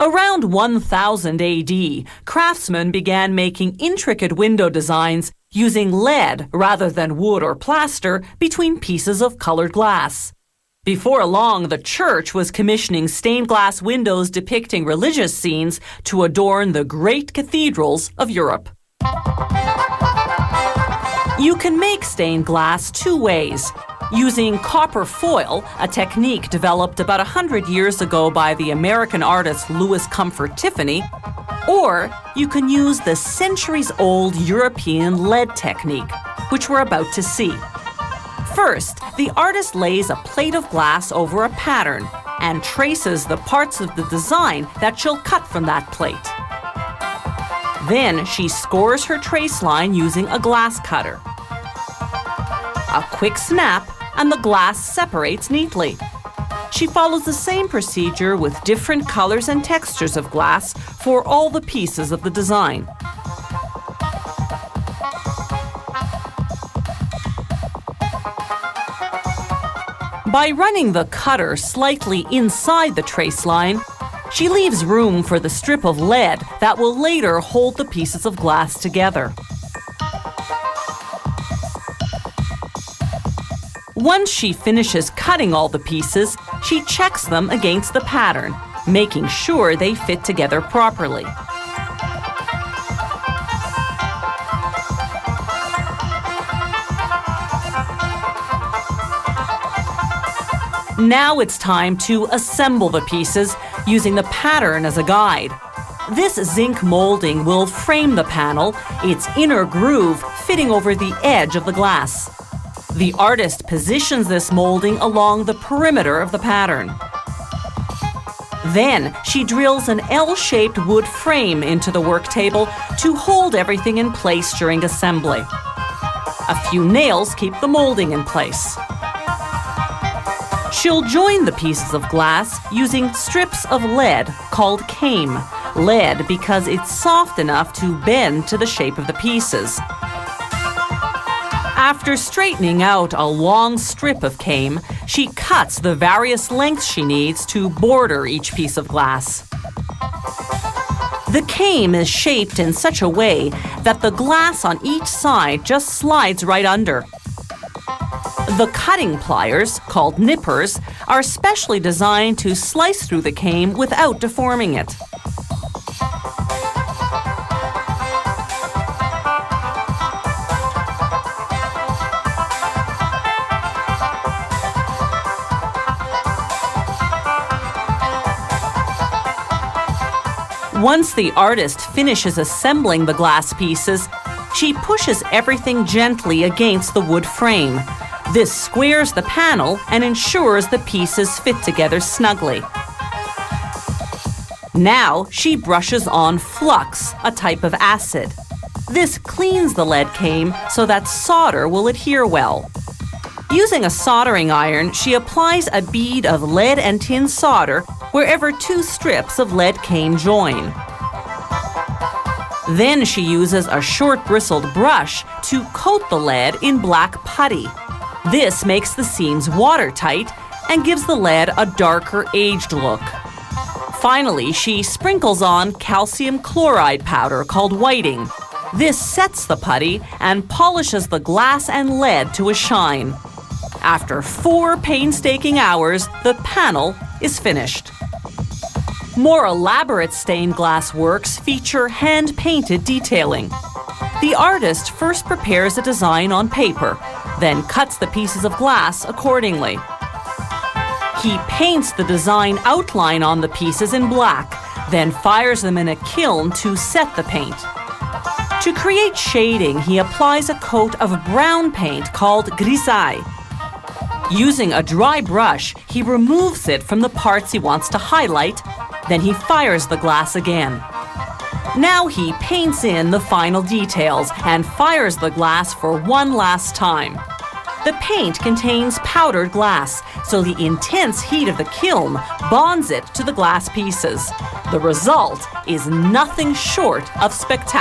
Around 1000 AD, craftsmen began making intricate window designs using lead rather than wood or plaster between pieces of colored glass. Before long, the church was commissioning stained glass windows depicting religious scenes to adorn the great cathedrals of Europe. You can make stained glass two ways. Using copper foil, a technique developed about 100 years ago by the American artist Louis Comfort Tiffany, or you can use the centuries-old European lead technique, which we're about to see. First, the artist lays a plate of glass over a pattern and traces the parts of the design that she'll cut from that plate. Then she scores her trace line using a glass cutter. A quick snap, and the glass separates neatly. She follows the same procedure with different colors and textures of glass for all the pieces of the design. By running the cutter slightly inside the trace line, she leaves room for the strip of lead that will later hold the pieces of glass together. Once she finishes cutting all the pieces, she checks them against the pattern, making sure they fit together properly. Now it's time to assemble the pieces using the pattern as a guide. This zinc molding will frame the panel, its inner groove fitting over the edge of the glass. The artist positions this molding along the perimeter of the pattern. Then she drills an L-shaped wood frame into the work table to hold everything in place during assembly. A few nails keep the molding in place. She'll join the pieces of glass using strips of lead called came. Lead because it's soft enough to bend to the shape of the pieces. After straightening out a long strip of came, she cuts the various lengths she needs to border each piece of glass. The came is shaped in such a way that the glass on each side just slides right under. The cutting pliers, called nippers, are specially designed to slice through the came without deforming it. Once the artist finishes assembling the glass pieces, she pushes everything gently against the wood frame. This squares the panel and ensures the pieces fit together snugly. Now she brushes on flux, a type of acid. This cleans the lead came so that solder will adhere well. Using a soldering iron, she applies a bead of lead and tin solder wherever two strips of lead came join. Then she uses a short bristled brush to coat the lead in black putty. This makes the seams watertight and gives the lead a darker, aged look. Finally, she sprinkles on calcium chloride powder called whiting. This sets the putty and polishes the glass and lead to a shine. After 4 painstaking hours, the panel is finished. More elaborate stained glass works feature hand-painted detailing. The artist first prepares a design on paper, then cuts the pieces of glass accordingly. He paints the design outline on the pieces in black, then fires them in a kiln to set the paint. To create shading, he applies a coat of brown paint called grisaille. Using a dry brush, he removes it from the parts he wants to highlight, then he fires the glass again. Now he paints in the final details and fires the glass for one last time. The paint contains powdered glass, so the intense heat of the kiln bonds it to the glass pieces. The result is nothing short of spectacular.